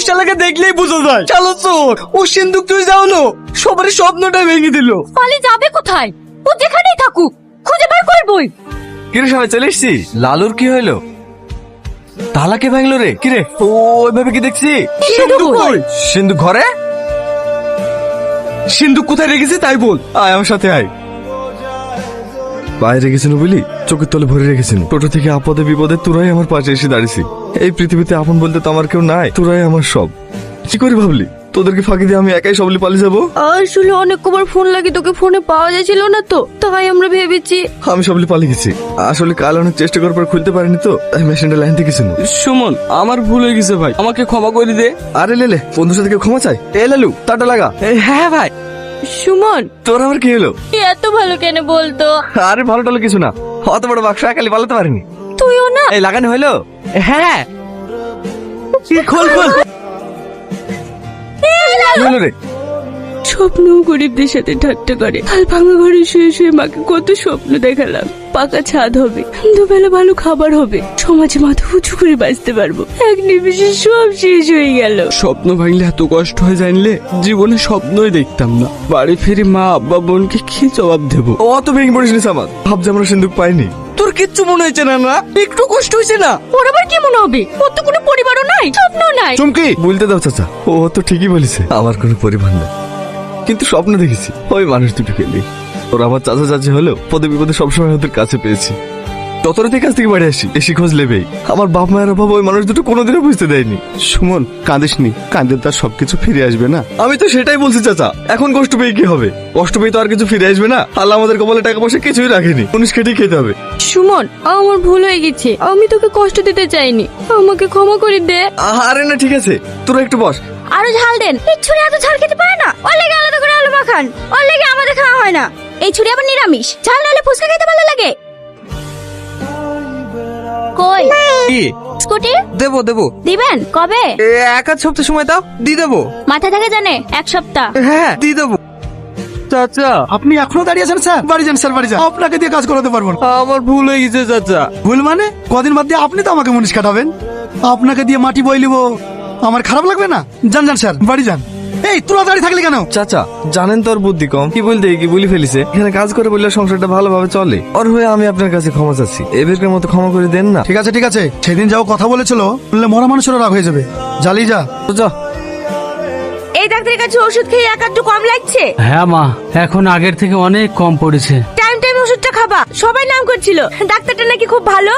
শালাকে দেখলেই বোঝা যায় চলো চোর। ও সিন্ধুক তুই যাও না, সবার স্বপ্নটা ভেঙে দিল। পালে যাবে কোথায়? ও যেখানেই থাকুক খুঁজে বের করবই। কিরে সবাই চলে এসছি। লালুর কি হইলো? তালাকে ভাঙলো রে? কিরে ওইভাবে কি দেখছি? সিন্ধুক কই? সিন্ধু ঘরে? সিন্ধুক কোথায় রেখেছে তাই বল। আয় আমার সাথে আয়। বাইরে রেখেছিল বুঝলি, চোখের তলে ভরে রেখেছিল। টোটো থেকে আপদে বিপদে তোরাই আমার পাশে এসে দাঁড়িয়েছি। এই পৃথিবীতে আপন বলতে তো আমার কেউ নাই, তোরাই আমার সব। কি করে ভাবলি তোদেরকে ফাঁকি দিয়ে আমি একাই সবলি পালিয়ে যাবো? আসলে অনেক কবার ফোন লাগি, তোকে ফোনে পাওয়া যাচ্ছিল না তো, তাই আমরা ভেবেছি। আমি সবলি পালিয়ে গেছি। আসলে কাল অনেক চেষ্টা করার পর খুলতে পারিনি তো, তাই মেশিনটা লাইন থেকে ছিল। সুমন আমার ভুল হয়ে গেছে ভাই, আমাকে ক্ষমা করে দে। আরে লেলে, বন্ধুর সাথে কেউ ক্ষমা চাই? এ লালু তাটা লাগা। হ্যাঁ ভাই। সুমন তোর আবার কি হলো? এত ভালো কেন বলতো? আরে ভালো টালো কিছু না, অত বড় বাক্স একালি পালাতে পারিনি। তুইও না? এই লাগানো হইলো? হ্যাঁ খোল খোল। কি হলো রে? স্বপ্ন গরিবদের সাথে ঠাট্টা করে। হাল ভাঙা ঘরে শুয়ে শুয়ে মাকে কত স্বপ্ন দেখালাম। পাকা ছাদ হবে, দুবেলা ভালো খাবার হবে, সমাজে মাথা উঁচু করে বাঁচতে পারবো। এক নিমিষে সব শেষ হয়ে গেল। স্বপ্ন ভাঙলে এত কষ্ট হয়ে জানলে জীবনে স্বপ্নই দেখতাম না। বাড়ি ফিরে মা আব্বা বোনকে কি জবাব দেবো? অত ভেঙে পড়িস নি সামাদ, ভাবছি আমরা সিন্ধুক পাইনি। তোর কিচ্ছু মনে হয়েছে না? না একটু কষ্ট হয়েছে না? ওর আবার কি মনে হবে? ওর তো কোনো পরিবারও নাই, স্বপ্ন নাই। চুমকি বলতে দাও চাচা, ও তো ঠিকই বলেছে, আমার কোনো পরিবার নেই, কিন্তু স্বপ্ন দেখেছি ওই মানুষ দুটোকে নিয়ে। ওরা আমার চাচা চাচি হলেও পদে বিপদে সবসময় ওদের কাছে পেয়েছি। যতটাতে কাছ থেকে বাড়ি আসি এসে খোঁজ লেবেই। আমার বাপ মায়ের অভাব ওই মানুষ দুটো কোনোদিনও বুঝতে দেয়নি। সুমন কাঁদিসনি, কাঁদলে তার সবকিছু ফিরে আসবে না। আমি তো সেটাই বলছি চাচা, এখন কষ্ট পেয়ে কি হবে? কষ্ট পেয়ে তো আর কিছু ফিরে আসবে না। আল্লাহ আমাদের কপালে টাকা পয়সা কিছুই রাখেনি, মানুষ খেটেই খেতে হবে। সুমন আমার ভুল হয়ে গেছে, আমি তোকে কষ্ট দিতে চাইনি, আমাকে ক্ষমা করে দে। আরে না ঠিক আছে, তোরা একটু বস। আরো ঝাল দেন। এই ছুরি এত ঝাল খেতে পারে না, ওর লেগে আলাদা করে আলু মাখান, ওর লেগে আমাদের খাওয়া হয় না। এই ছুরি আবার নিরামিষ, ঝাল নাহলে ফুচকা খেতে ভালো লাগে। কই কি স্কুটি দেবো দেবো? দিবেন কবে? এক আধ সপ্তাহ সময় দাও, দিয়ে দেবো। মাথা থেকে জানে এক সপ্তাহ। হ্যাঁ দিয়ে দেবো। চাচা আপনি এখনো দাঁড়িয়ে আছেন স্যার? বাড়ি যান স্যার, বাড়ি যান, আপনাকে দিয়ে কাজ করাতে পারবো না। আমার ভুল হয়ে গেছে চাচা। ভুল মানে? কদিন বাদ দিয়ে আপনি তো আমাকে মুনিশ কাটাবেন, আপনাকে দিয়ে মাটি বই লিবো, আমার খারাপ লাগবে না? যান যান স্যার, বাড়ি যান। এই তোরা দাঁড়িয়ে থাকলি কেন? চাচা জানেন তোর বুদ্ধি কম, কি বলতে কি বলি ফেলিছে। এখানে কাজ করে বললে সংসারটা ভালোভাবে চলে। ওর হয়ে আমি আপনার কাছে ক্ষমা চাচ্ছি, এবারের মতো ক্ষমা করে দেন না। ঠিক আছে ঠিক আছে, সেদিন যাও কথা বলেছিল, বললে মরা মানুষেরও রাগ হয়ে যাবে। জ্বালিয়ে যা। তো যা। এই ডাক্তারের কাছে ওষুধ খেয়ে এক একটু কম লাগছে। হ্যাঁ মা, এখন আগের থেকে অনেক কম পড়েছে। টাইম টাইম ওষুধটা খাবা, সবাই নাম করছিল ডাক্তারটা নাকি খুব ভালো।